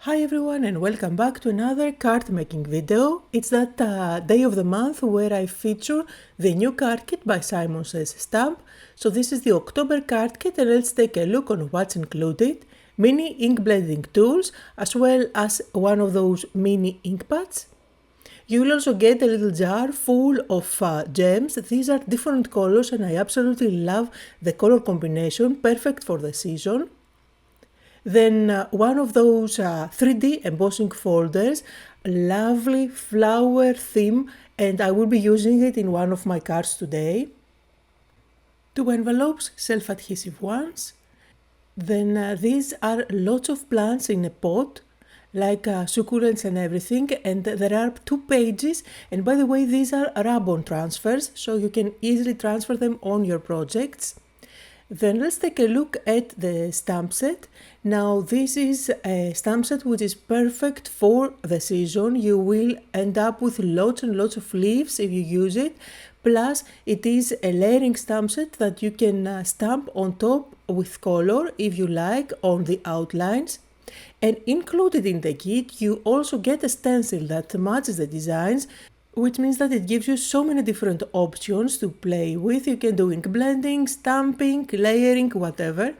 Hi everyone and welcome back to another card making video. It's that day of the month where I feature the new card kit by Simon Says Stamp. So this is the October card kit and let's take a look on what's included. Mini ink blending tools as well as one of those mini ink pads. You will also get a little jar full of gems. These are different colors and I absolutely love the color combination, perfect for the season. Then one of those 3D embossing folders, lovely flower theme, and I will be using it in one of my cards today. 2 envelopes, self-adhesive ones. Then these are lots of plants in a pot, like succulents and everything, and there are 2 pages, and by the way these are ribbon transfers, so you can easily transfer them on your projects. Then let's take a look at the stamp set. Now this is a stamp set which is perfect for the season. You will end up with lots and lots of leaves if you use it. Plus it is a layering stamp set that you can stamp on top with color if you like on the outlines. And included in the kit you also get a stencil that matches the designs, which means that it gives you so many different options to play with. You can do ink blending, stamping, layering, whatever.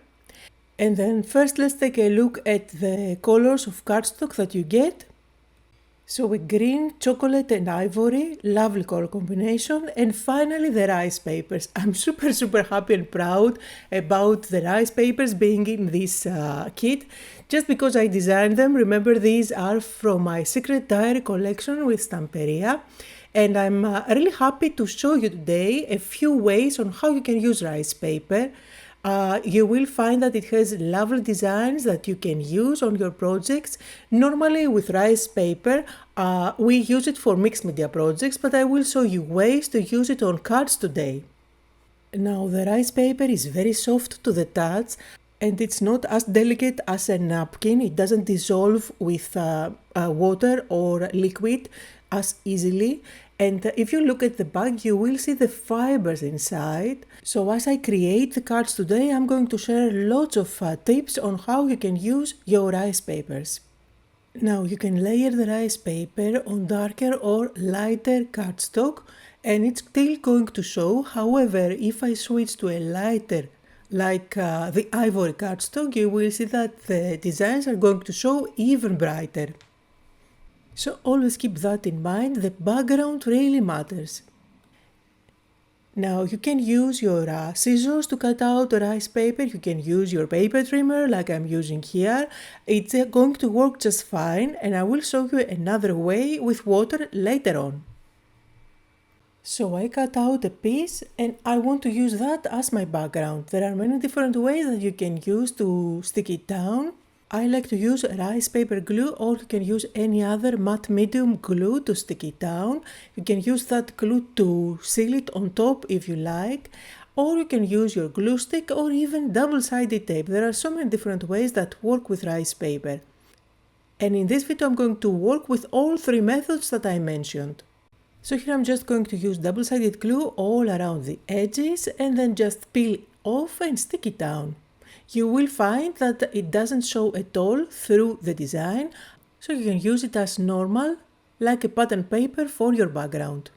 And then first let's take a look at the colors of cardstock that you get. So with green, chocolate and ivory, lovely color combination. And finally the rice papers. I'm super happy and proud about the rice papers being in this kit, just because I designed them. Remember, these are from my secret diary collection with Stamperia. And I'm really happy to show you today a few ways on how you can use rice paper. You will find that it has lovely designs that you can use on your projects. Normally with rice paper, we use it for mixed media projects, but I will show you ways to use it on cards today. Now the rice paper is very soft to the touch and it's not as delicate as a napkin. It doesn't dissolve with water or liquid as easily. And if you look at the bag, you will see the fibers inside. So as I create the cards today, I'm going to share lots of tips on how you can use your rice papers. Now you can layer the rice paper on darker or lighter cardstock and it's still going to show. However, if I switch to a lighter, like the ivory cardstock, you will see that the designs are going to show even brighter. So always keep that in mind, the background really matters. Now you can use your scissors to cut out the rice paper, you can use your paper trimmer like I'm using here. It's going to work just fine and I will show you another way with water later on. So I cut out a piece and I want to use that as my background. There are many different ways that you can use to stick it down. I like to use rice paper glue, or you can use any other matte medium glue to stick it down. You can use that glue to seal it on top if you like, or you can use your glue stick or even double-sided tape. There are so many different ways that work with rice paper. And in this video I'm going to work with all 3 methods that I mentioned. So here I'm just going to use double-sided glue all around the edges and then just peel off and stick it down. You will find that it doesn't show at all through the design, so you can use it as normal, like a pattern paper for your background.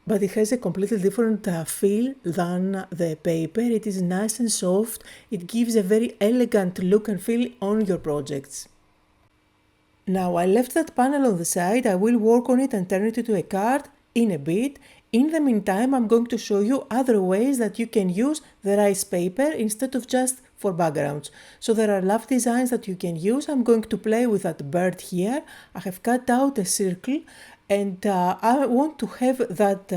But it has a completely different feel than the paper. It is nice and soft, it gives a very elegant look and feel on your projects. Now I left that panel on the side, I will work on it and turn it into a card in a bit. In the meantime, I'm going to show you other ways that you can use the rice paper instead of just for backgrounds. So there are love designs that you can use. I'm going to play with that bird here. I have cut out a circle and I want to have that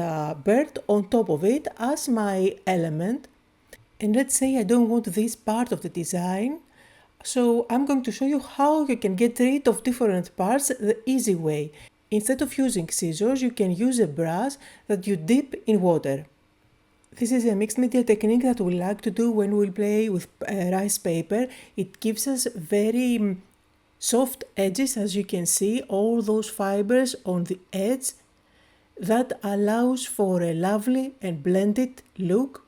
bird on top of it as my element. And let's say I don't want this part of the design. So I'm going to show you how you can get rid of different parts the easy way. Instead of using scissors, you can use a brush that you dip in water. This is a mixed media technique that we like to do when we play with rice paper. It gives us very soft edges, as you can see, all those fibers on the edge. That allows for a lovely and blended look.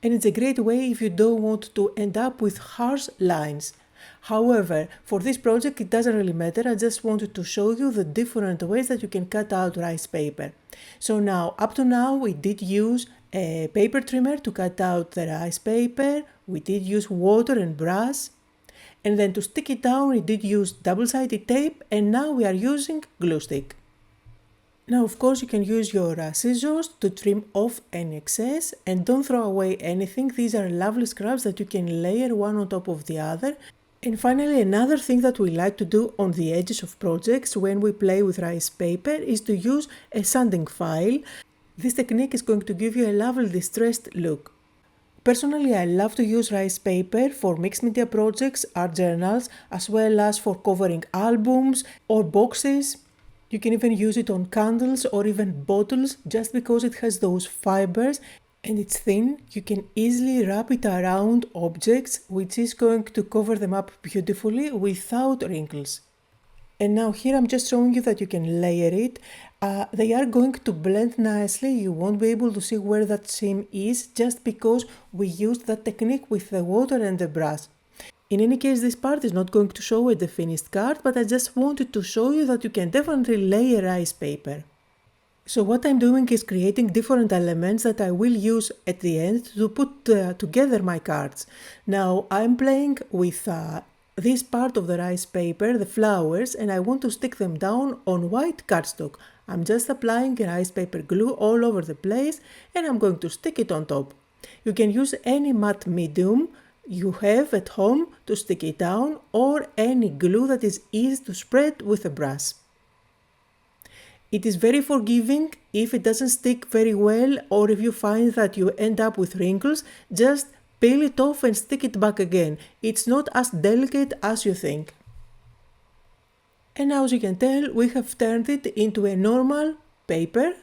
and it's a great way if you don't want to end up with harsh lines. However, for this project it doesn't really matter, I just wanted to show you the different ways that you can cut out rice paper. So now, up to now we did use a paper trimmer to cut out the rice paper, we did use water and brush, and then to stick it down we did use double-sided tape, and now we are using glue stick. Now of course you can use your scissors to trim off any excess, and don't throw away anything. These are lovely scraps that you can layer one on top of the other. And finally, another thing that we like to do on the edges of projects when we play with rice paper is to use a sanding file. This technique is going to give you a lovely distressed look. Personally, I love to use rice paper for mixed media projects, art journals, as well as for covering albums or boxes. You can even use it on candles or even bottles just because it has those fibers and it's thin. You can easily wrap it around objects, which is going to cover them up beautifully without wrinkles. And now here I'm just showing you that you can layer it. They are going to blend nicely. You won't be able to see where that seam is just because we used that technique with the water and the brush. In any case, this part is not going to show the finished card, but I just wanted to show you that you can definitely layer rice paper. So what I'm doing is creating different elements that I will use at the end to put together my cards. Now I'm playing with this part of the rice paper, the flowers, and I want to stick them down on white cardstock. I'm just applying rice paper glue all over the place and I'm going to stick it on top. You can use any matte medium you have at home to stick it down, or any glue that is easy to spread with a brush. It is very forgiving. If it doesn't stick very well or if you find that you end up with wrinkles, just peel it off and stick it back again. It's not as delicate as you think. And now, as you can tell, we have turned it into a normal paper.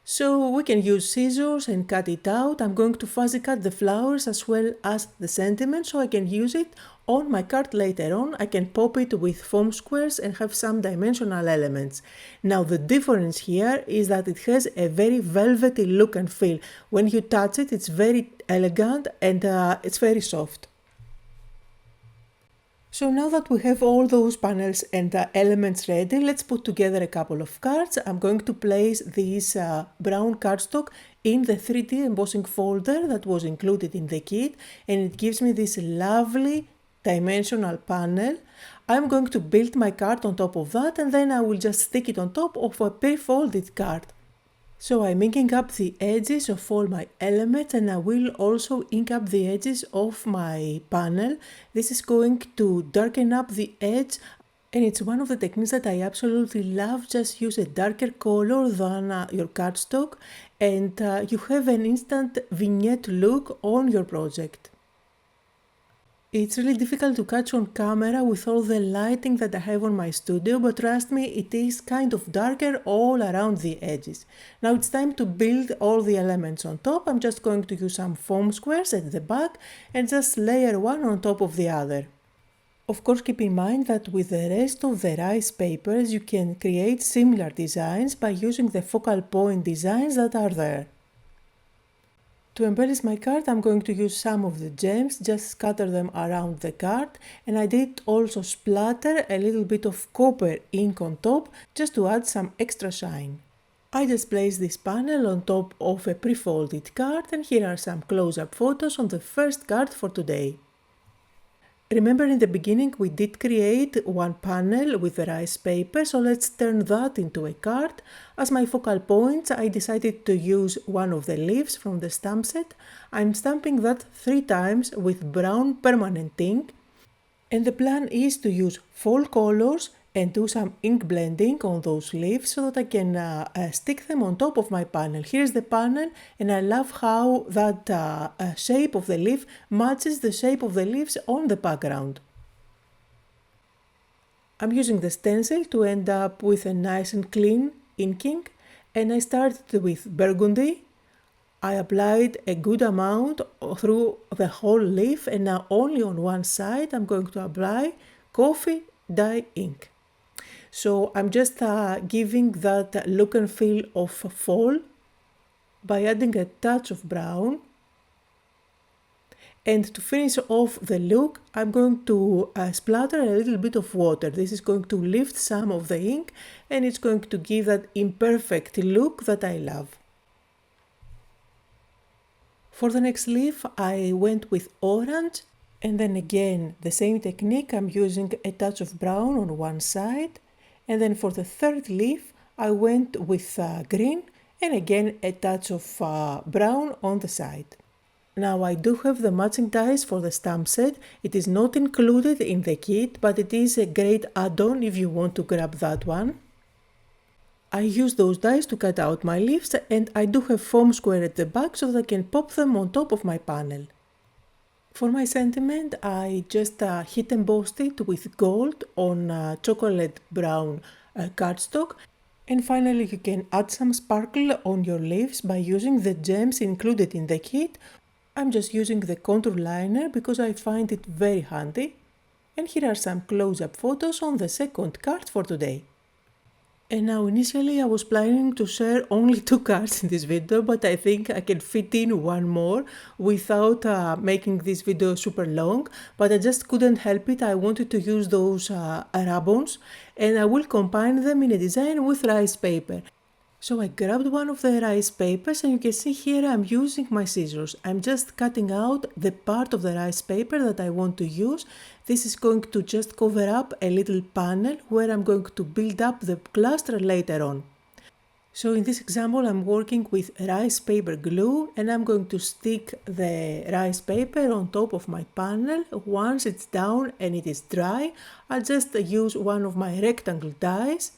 So we can use scissors and cut it out. I'm going to fuzzy cut the flowers as well as the sentiments so I can use it on my card later on. I can pop it with foam squares and have some dimensional elements. Now the difference here is that it has a very velvety look and feel. When you touch it, it's very elegant and it's very soft. So now that we have all those panels and elements ready, let's put together a couple of cards. I'm going to place this brown cardstock in the 3D embossing folder that was included in the kit, and it gives me this lovely dimensional panel. I'm going to build my card on top of that, and then I will just stick it on top of a pre-folded card. So I'm inking up the edges of all my elements, and I will also ink up the edges of my panel. This is going to darken up the edge, and it's one of the techniques that I absolutely love. Just use a darker color than your cardstock and you have an instant vignette look on your project. It's really difficult to catch on camera with all the lighting that I have on my studio, but trust me, it is kind of darker all around the edges. Now it's time to build all the elements on top. I'm just going to use some foam squares at the back and just layer one on top of the other. Of course, keep in mind that with the rest of the rice papers you can create similar designs by using the focal point designs that are there. To embellish my card, I'm going to use some of the gems, just scatter them around the card, and I did also splatter a little bit of copper ink on top just to add some extra shine. I just placed this panel on top of a pre-folded card, and here are some close-up photos on the first card for today. Remember, in the beginning we did create one panel with the rice paper, so let's turn that into a card. As my focal points, I decided to use one of the leaves from the stamp set. I'm stamping that 3 times with brown permanent ink, and the plan is to use fall colors and do some ink blending on those leaves so that I can stick them on top of my panel. Here's the panel, and I love how that shape of the leaf matches the shape of the leaves on the background. I'm using the stencil to end up with a nice and clean inking, and I started with burgundy. I applied a good amount through the whole leaf, and now only on one side I'm going to apply coffee dye ink. So I'm just giving that look and feel of fall by adding a touch of brown. And to finish off the look, I'm going to splatter a little bit of water. This is going to lift some of the ink and it's going to give that imperfect look that I love. For the next leaf, I went with orange, and then again the same technique. I'm using a touch of brown on one side, and then for the third leaf I went with green and again a touch of brown on the side. Now I do have the matching dies for the stamp set. It is not included in the kit, but it is a great add-on if you want to grab that one. I use those dies to cut out my leaves, and I do have foam square at the back so that I can pop them on top of my panel. For my sentiment, I just hit embossed it with gold on chocolate brown cardstock. And finally you can add some sparkle on your leaves by using the gems included in the kit. I'm just using the contour liner because I find it very handy. And here are some close-up photos on the second card for today. And now initially I was planning to share only 2 cards in this video, but I think I can fit in one more without making this video super long, but I just couldn't help it. I wanted to use those ribbons and I will combine them in a design with rice paper. So I grabbed one of the rice papers and you can see here I'm using my scissors. I'm just cutting out the part of the rice paper that I want to use. This is going to just cover up a little panel where I'm going to build up the cluster later on. So in this example I'm working with rice paper glue and I'm going to stick the rice paper on top of my panel. Once it's down and it is dry, I'll just use one of my rectangle dies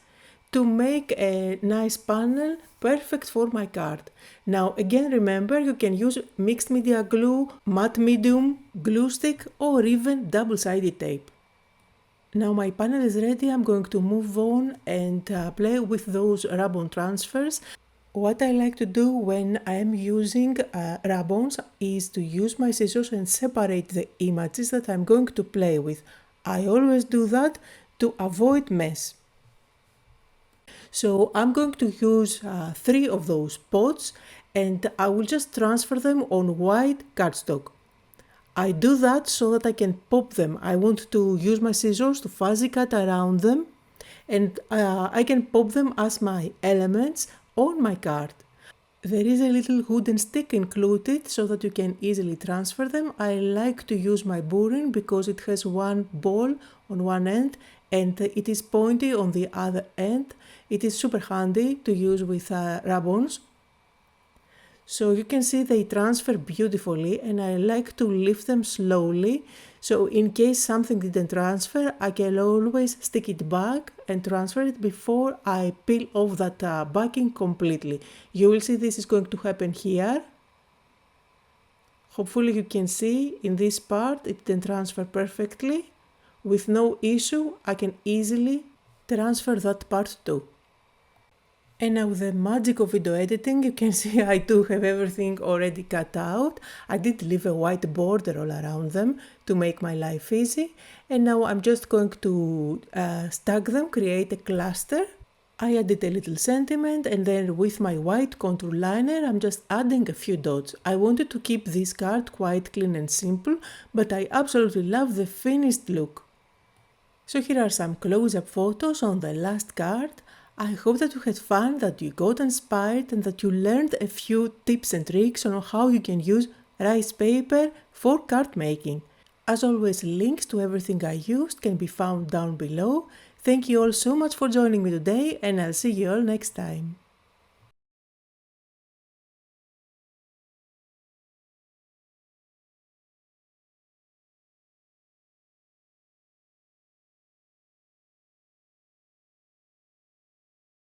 to make a nice panel perfect for my card. Now again remember, you can use mixed media glue, matte medium, glue stick or even double-sided tape. Now my panel is ready. I'm going to move on and play with those ribbon transfers. What I like to do when I am using ribbons is to use my scissors and separate the images that I'm going to play with. I always do that to avoid mess. So I'm going to use 3 of those pots and I will just transfer them on white cardstock. I do that so that I can pop them. I want to use my scissors to fuzzy cut around them and I can pop them as my elements on my card. There is a little wooden stick included so that you can easily transfer them. I like to use my Burin because it has one ball on one end and it is pointy on the other end. It is super handy to use with ribbons. So you can see they transfer beautifully and I like to lift them slowly. So in case something didn't transfer, I can always stick it back and transfer it before I peel off that backing completely. You will see this is going to happen here. Hopefully you can see in this part it didn't transfer perfectly. With no issue, I can easily transfer that part too. And now the magic of video editing, you can see I do have everything already cut out. I did leave a white border all around them to make my life easy. And now I'm just going to stack them, create a cluster. I added a little sentiment and then with my white contour liner I'm just adding a few dots. I wanted to keep this card quite clean and simple, but I absolutely love the finished look. So here are some close-up photos on the last card. I hope that you had fun, that you got inspired and that you learned a few tips and tricks on how you can use rice paper for card making. As always, links to everything I used can be found down below. Thank you all so much for joining me today and I'll see you all next time.